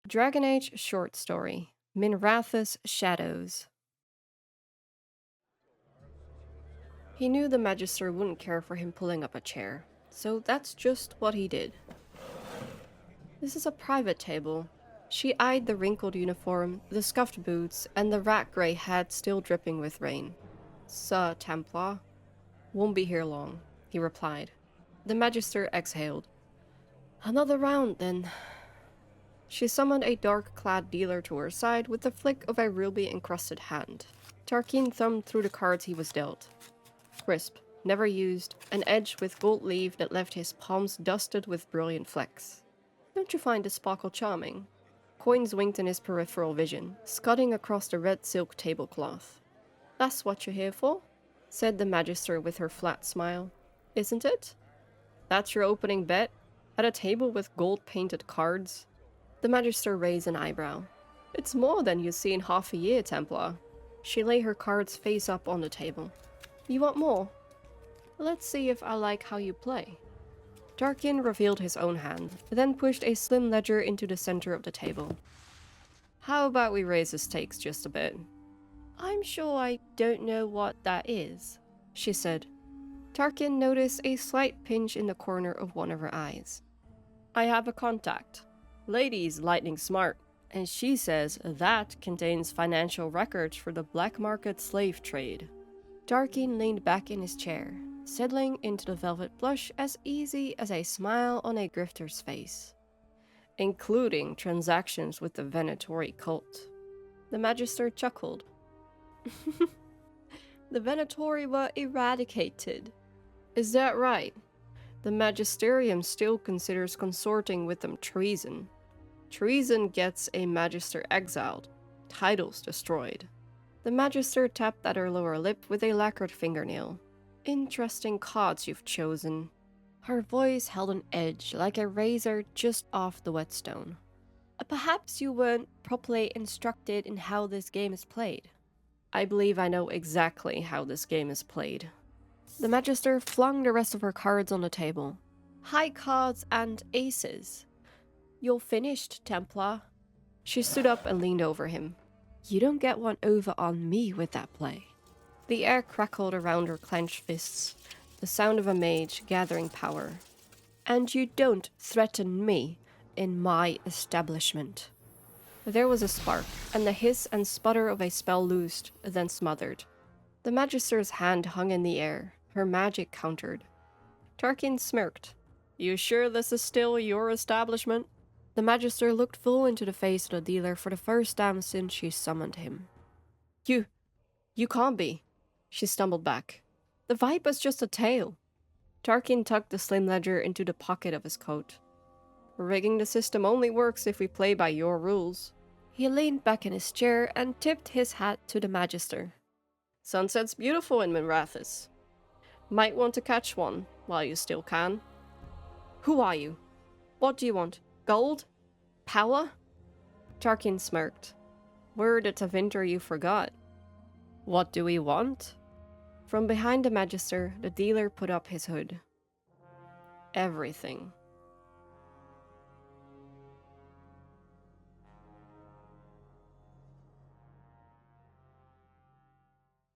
Dragon Age short story, Minrathous Shadows. He knew the magister wouldn't care for him pulling up a chair, so that's just what he did. This is a private table. She eyed the wrinkled uniform, the scuffed boots, and the rat-grey hat still dripping with rain. Sir Templar. Won't be here long, he replied. The magister exhaled. Another round, then. She summoned a dark-clad dealer to her side with the flick of a ruby-encrusted hand. Tarkin thumbed through the cards he was dealt. Crisp, never used, an edge with gold leaf that left his palms dusted with brilliant flecks. Don't you find the sparkle charming? Coins winked in his peripheral vision, scudding across the red silk tablecloth. That's what you're here for, said the magister with her flat smile. Isn't it? That's your opening bet? At a table with gold-painted cards? The magister raised an eyebrow. It's more than you see in half a year, Templar. She lay her cards face up on the table. You want more? Let's see if I like how you play. Tarkin revealed his own hand, then pushed a slim ledger into the center of the table. How about we raise the stakes just a bit? I'm sure I don't know what that is, she said. Tarkin noticed a slight pinch in the corner of one of her eyes. I have a contact. Lady's lightning smart, and she says that contains financial records for the black market slave trade. Tarkin leaned back in his chair, settling into the velvet plush as easy as a smile on a grifter's face. Including transactions with the Venatori cult. The magister chuckled. The Venatori were eradicated. Is that right? The magisterium still considers consorting with them treason. Treason gets a magister exiled, titles destroyed. The magister tapped at her lower lip with a lacquered fingernail. Interesting cards you've chosen. Her voice held an edge like a razor just off the whetstone. Perhaps you weren't properly instructed in how this game is played. I believe I know exactly how this game is played. The magister flung the rest of her cards on the table. High cards and aces. You're finished, Templar. She stood up and leaned over him. You don't get one over on me with that play. The air crackled around her clenched fists, the sound of a mage gathering power. And you don't threaten me in my establishment. There was a spark, and the hiss and sputter of a spell loosed, then smothered. The magister's hand hung in the air, her magic countered. Tarkin smirked. You sure this is still your establishment? The magister looked full into the face of the dealer for the first time since she summoned him. You can't be. She stumbled back. The viper's just a tale. Tarkin tucked the slim ledger into the pocket of his coat. Rigging the system only works if we play by your rules. He leaned back in his chair and tipped his hat to the magister. Sunset's beautiful in Minrathous. Might want to catch one while you still can. Who are you? What do you want? Gold? Power? Tarkin smirked. We're the Tevinter you forgot. What do we want? From behind the magister, the dealer put up his hood. Everything.